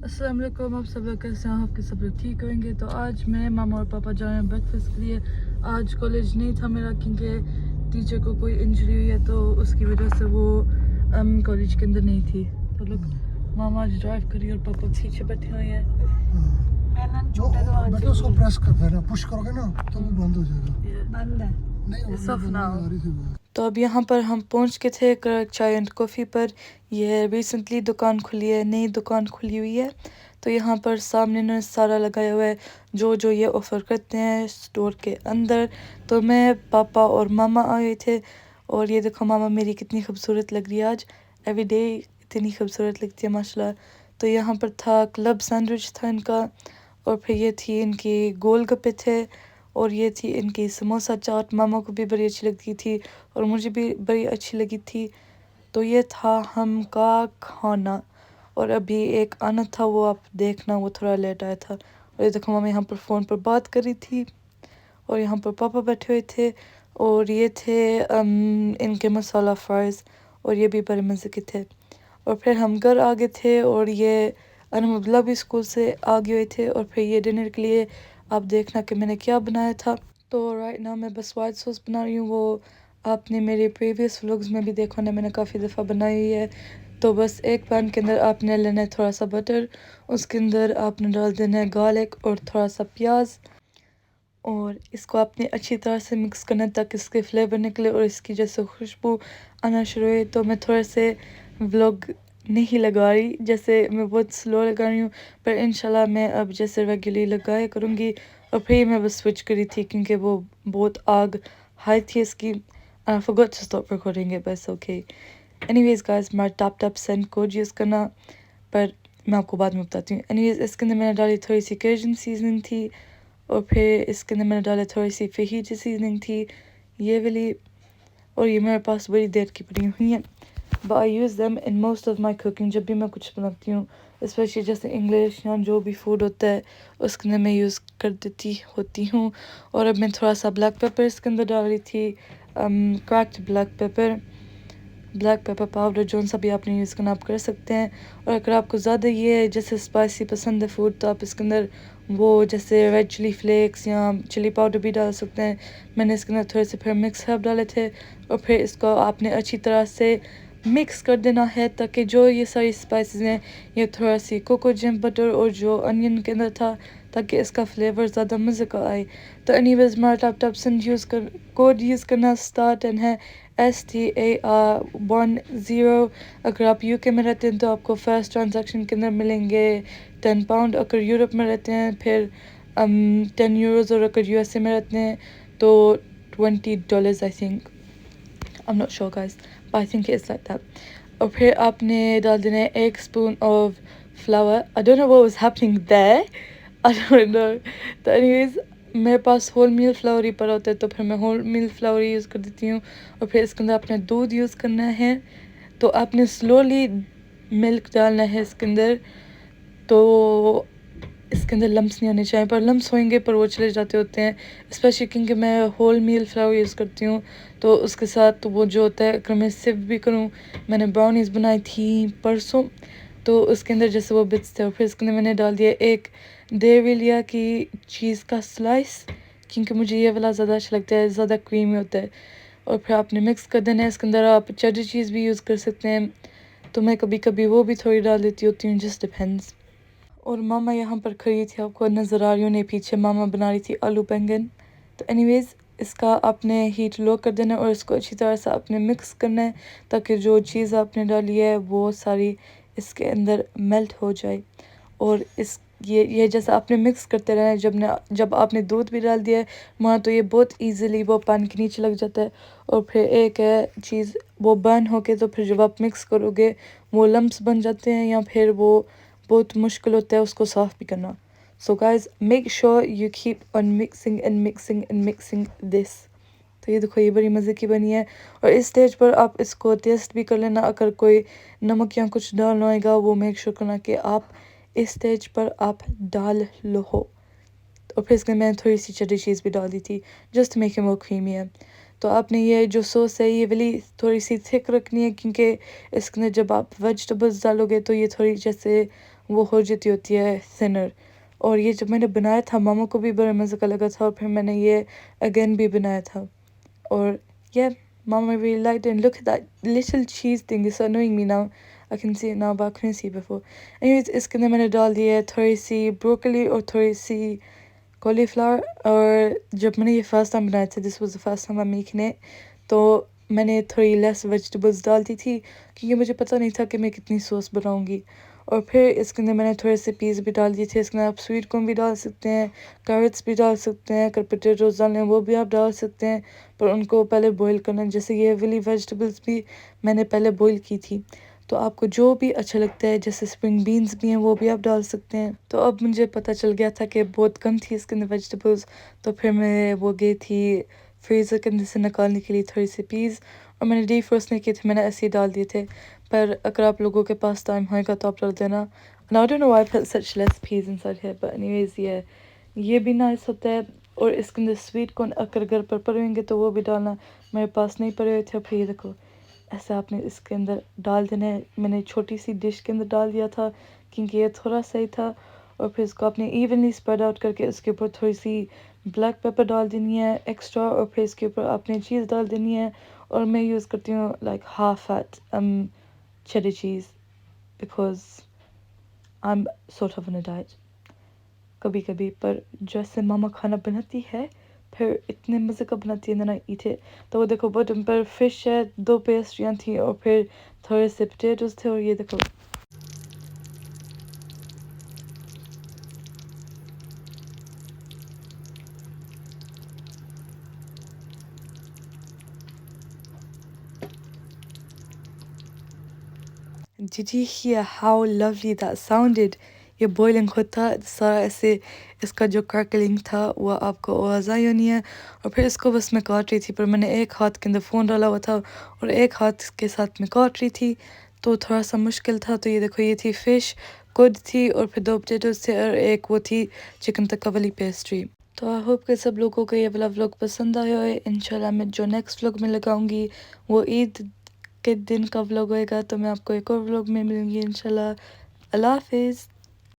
अस्सलाम वालेकुम, आप सब लोग कैसे हैं? आपके सब लोग ठीक होंगे। तो आज मैं मामा और पापा जा रहे हैं ब्रेकफास्ट के लिए। आज कॉलेज नहीं था मेरा क्योंकि टीचर को कोई इंजरी हुई है, तो उसकी वजह से वो कॉलेज के अंदर नहीं थी। तो लोग मामा आज ड्राइव करी और पापा पीछे बैठे हुए हैं। बेटा उसको प्रेस कर देना, पुश करोगे ना तो वो बंद हो जाएगा। बंद है नहीं वो It's off बंद now. आ रही थी वो। तो अब यहाँ पर हम पहुँच के थे चाय एंड कॉफ़ी पर। यह रिसेंटली दुकान खुली है, नई दुकान खुली हुई है। तो यहाँ पर सामने इन्होंने सारा लगाया हुआ है जो जो ये ऑफ़र करते हैं स्टोर के अंदर। तो मैं पापा और मामा आए थे और ये देखो मामा मेरी कितनी खूबसूरत लग रही है आज। एवरी डे इतनी खूबसूरत लगती है माशाल्लाह। तो यहाँ पर था क्लब सैंडविच था इनका, और फिर ये थी इनकी गोलगप्पे थे, और ये थी इनकी समोसा चाट। मामा को भी बड़ी अच्छी लगती थी और मुझे भी बड़ी अच्छी लगी थी। तो ये था हम का खाना। और अभी एक आना था, वो आप देखना, वो थोड़ा लेट आया था। और ये देखो मामा यहाँ पर फ़ोन पर बात कर रही थी और यहाँ पर पापा बैठे हुए थे। और ये थे इनके मसाला फ्राइज़, और ये भी बड़े मज़े के थे। और फिर हम घर आ गए थे और ये अनमुबला भी स्कूल से आ गए हुए थे। और फिर ये डिनर के लिए आप देखना कि मैंने क्या बनाया था। तो राइट नाउ मैं बस वाइट सॉस बना रही हूँ। वो आपने मेरे प्रीवियस व्लॉग्स में भी देखा ना, मैंने काफ़ी दफ़ा बनाई हुई है। तो बस एक पैन के अंदर आपने लेना है थोड़ा सा बटर, उसके अंदर आपने डाल देना है गार्लिक और थोड़ा सा प्याज, और इसको आपने अच्छी तरह से मिक्स करना है ताकि इसके फ्लेवर निकले और इसकी जैसे खुशबू आना शुरू हुई। तो मैं थोड़े से व्लॉग नहीं लगा रही, जैसे मैं बहुत स्लो लगा रही हूँ, पर इंशाल्लाह मैं अब जैसे रेगुलरली लगाया करूँगी। और फिर मैं बस स्विच करी थी क्योंकि वो बहुत आग हाई थी इसकी। I forgot to stop recording it, बस ओके। एनीवेज गाइस, मैं टैप सेंड कोड यूज़ करना, पर मैं आपको बाद में बताती हूँ। एनीवेज इसके अंदर मैंने डाली थोड़ी सी केजन सीजनिंग थी, और फिर इसके अंदर मैंने डाला थोड़ी सी फहीद सीजनिंग थी ये वाली, और ये मेरे पास बड़ी देर की पड़ी हुई हैं। But I use them in most of my cooking. जब भी मैं कुछ बनाती हूँ, स्पेशली जैसे इंग्लिश या जो भी फूड होता है उसके अंदर मैं यूज़ कर देती होती हूँ। और अब मैं थोड़ा सा ब्लैक पेपर इसके अंदर डाल रही थी, क्रैक्ड ब्लैक पेपर पाउडर, जो सा भी आपने यूज़ करना आप कर सकते हैं। और अगर आपको ज़्यादा ये जैसे स्पाइसी पसंद है फूड, तो आप इसके अंदर वो जैसे रेड चिली फ्लेक्स या चिली पाउडर भी डाल सकते हैं। मैंने इसके अंदर थोड़े से फिर मिक्स हर्ब डाले थे, और फिर इसको आपने अच्छी तरह से मिक्स कर देना है ताकि जो ये सारी स्पाइसेस हैं, ये थोड़ा सी कोकोजम बटर और जो अनियन के अंदर था, ताकि इसका फ्लेवर ज़्यादा मज़े का आए। तो एनीवेज मेरा टैप सेंड कोड यूज़ करना स्टार्ट एंड है STAR10। अगर आप UK में रहते हैं तो आपको फर्स्ट ट्रांजैक्शन के अंदर मिलेंगे £10। अगर यूरोप में रहते हैं फिर €10, और अगर USA में रहते हैं तो $20 I think. I'm not sure guys, but I think it's like that. और फिर आपने डाल देना है 1 spoon of flower. I don't know what was happening there. I don't know. तो anyways मेरे पास होल मील फ्लावर ही पड़ा होता है, तो फिर मैं होल मील फ्लावर यूज़ कर देती हूँ। और फिर इसके अंदर आपने दूध यूज़ करना है, तो आपने स्लोली मिल्क डालना है इसके अंदर। तो इसके अंदर लम्स नहीं होने चाहिए, पर लम्स होंगे पर वो चले जाते होते हैं, स्पेशली क्योंकि मैं होल मील फ्लावर यूज़ करती हूँ। तो उसके साथ तो वो जो होता है, अगर मैं सिर्फ भी करूँ, मैंने ब्राउनीज़ बनाई थी परसों, तो उसके अंदर जैसे वो बिट्स थे। और फिर इसके अंदर मैंने डाल दिया एक डेविलिया की चीज़ का स्लाइस, क्योंकि मुझे ये वाला ज़्यादा अच्छा लगता है, ज़्यादा क्रीमी होता है। और फिर आपने मिक्स कर देना है। इसके अंदर आप चेडर चीज़ भी यूज़ कर सकते हैं, तो मैं कभी कभी वो भी थोड़ी डाल देती होती हूँ, जस्ट डिपेंड्स। और मामा यहाँ पर खड़ी थी, आपको नज़र आ रही होनी पीछे, मामा बना रही थी आलू बैंगन। तो एनीवेज़ इसका आपने हीट लो कर देना है और इसको अच्छी तरह से आपने मिक्स करना है ताकि जो चीज़ आपने डाली है वो सारी इसके अंदर मेल्ट हो जाए। और इस ये जैसा आपने मिक्स करते रहना है। जब आपने दूध भी डाल दिया है वहाँ, तो ये बहुत इजीली वो पानी के नीचे लग जाता है। और फिर एक है चीज़, वो बर्न होके, तो फिर जब आप मिक्स करोगे वो लम्प्स बन जाते हैं, या फिर वो बहुत मुश्किल होता है उसको साफ़ भी करना। So guys make sure you keep on mixing and mixing and mixing this. तो ये देखो ये बड़ी मज़े की बनी है। और इस स्टेज पर आप इसको टेस्ट भी कर लेना, अगर कोई नमक या कुछ डालना होगा वो मेक श्योर करना कि आप इस स्टेज पर आप डाल लो हो। और फिर इसके मैंने थोड़ी सी चटनी चीज़ भी डाल दी थी, just make it more creamy है। तो आपने ये जो सॉस है ये वाली थोड़ी सी थिक रखनी है, क्योंकि इसके अंदर जब आप वेजिटेबल्स डालोगे तो ये थोड़ी जैसे वो हो जाती होती है थिनर। और ये जब मैंने बनाया था मामा को भी बड़ा मज़े का लगा था, और फिर मैंने ये अगेन भी बनाया था। और yeah, Mama really liked it. And look at that little cheese thing. It's annoying me now. I can see it now, but I couldn't see it before. Anyways, इसके अंदर मैंने डाल दिया है थोड़ी सी ब्रोकली और थोड़ी सी कॉलीफ्लावर। और जब मैंने ये फर्स्ट टाइम बनाया था, this was the first time I making it, तो मैंने थोड़ी लेस वेजिटेबल्स डाल दी थी क्योंकि मुझे पता नहीं था कि मैं कितनी सॉस बनाऊंगी। और फिर इसके अंदर मैंने थोड़े से पीस भी डाल दिए थे। इसके अंदर आप स्वीट कॉर्न भी डाल सकते हैं, कैरेट्स भी डाल सकते हैं, अगर पोटैटोज डालने हैं वो भी आप डाल सकते हैं, पर उनको पहले बॉईल करना है। जैसे ये वाली वेजिटेबल्स भी मैंने पहले बॉईल की थी। तो आपको जो भी अच्छा लगता है, जैसे स्प्रिंग बीन्स भी हैं वो भी आप डाल सकते हैं। तो अब मुझे पता चल गया था कि बहुत कम थी इसके अंदर वेजिटेबल्स, तो फिर मैं वो गई थी फ्रीज़र के अंदर से निकालने के लिए थोड़ी सी पीस, और मैंने डीफ्रोस्ट नहीं किए थे, मैंने ऐसे ही डाल दिए थे। पर अगर आप लोगों के पास टाइम होएगा तो आप डाल देना। And I don't know why I put such less peas inside here, but anyways, yeah, ये भी नाइस होता है। और इसके अंदर स्वीट कॉर्न अगर घर पर पड़े होंगे तो वो भी डालना, मेरे पास नहीं पड़े हुए थे। फिर ये देखो, ऐसा आपने इसके अंदर डाल देना है। मैंने छोटी सी डिश के अंदर डाल दिया था क्योंकि ये थोड़ा सही था। और फिर इसको आपने इवनली स्प्रेड आउट करके उसके ऊपर थोड़ी सी ब्लैक पेपर डाल देनी है एक्स्ट्रा, और फिर इसके ऊपर आपने चीज़ डाल देनी है। और मैं यूज़ करती हूँ like half fat cheddar cheese because I'm sort of on a diet कभी कभी। पर जैसे मामा खाना बनाती है फिर इतने मज़े का बनाती है ना ईट इट। तो वो देखो बॉटम पर फिश है, 2 पेस्ट्रियाँ थी और फिर थोड़े से पोटैटोज थे। और ये देखो Did you hear how lovely that sounded? ये बॉइलिंग होता सारा ऐसे, इसका जो क्रैकलिंग था वो आपको आवाज़ आई होनी है। और फिर इसको बस मैं काट रही थी, पर मैंने एक हाथ के अंदर फ़ोन डाला हुआ था और एक हाथ के साथ मैं काट रही थी, तो थोड़ा सा मुश्किल था। तो ये देखो, ये थी फ़िश गुड थी, और फिर 2 पोटैटोज़ थे, और एक वो थी चिकन तक्का वाली पेस्ट्री। तो आई होप कि सब लोगों को ये वाला व्लॉग पसंद आया है। इंशाल्लाह मैं जो नेक्स्ट व्लॉग में लगाऊंगी वो ईद के दिन का व्लॉग होएगा, तो मैं आपको एक और व्लॉग में मिलूंगी इंशाल्लाह। अल्लाह हाफिज़।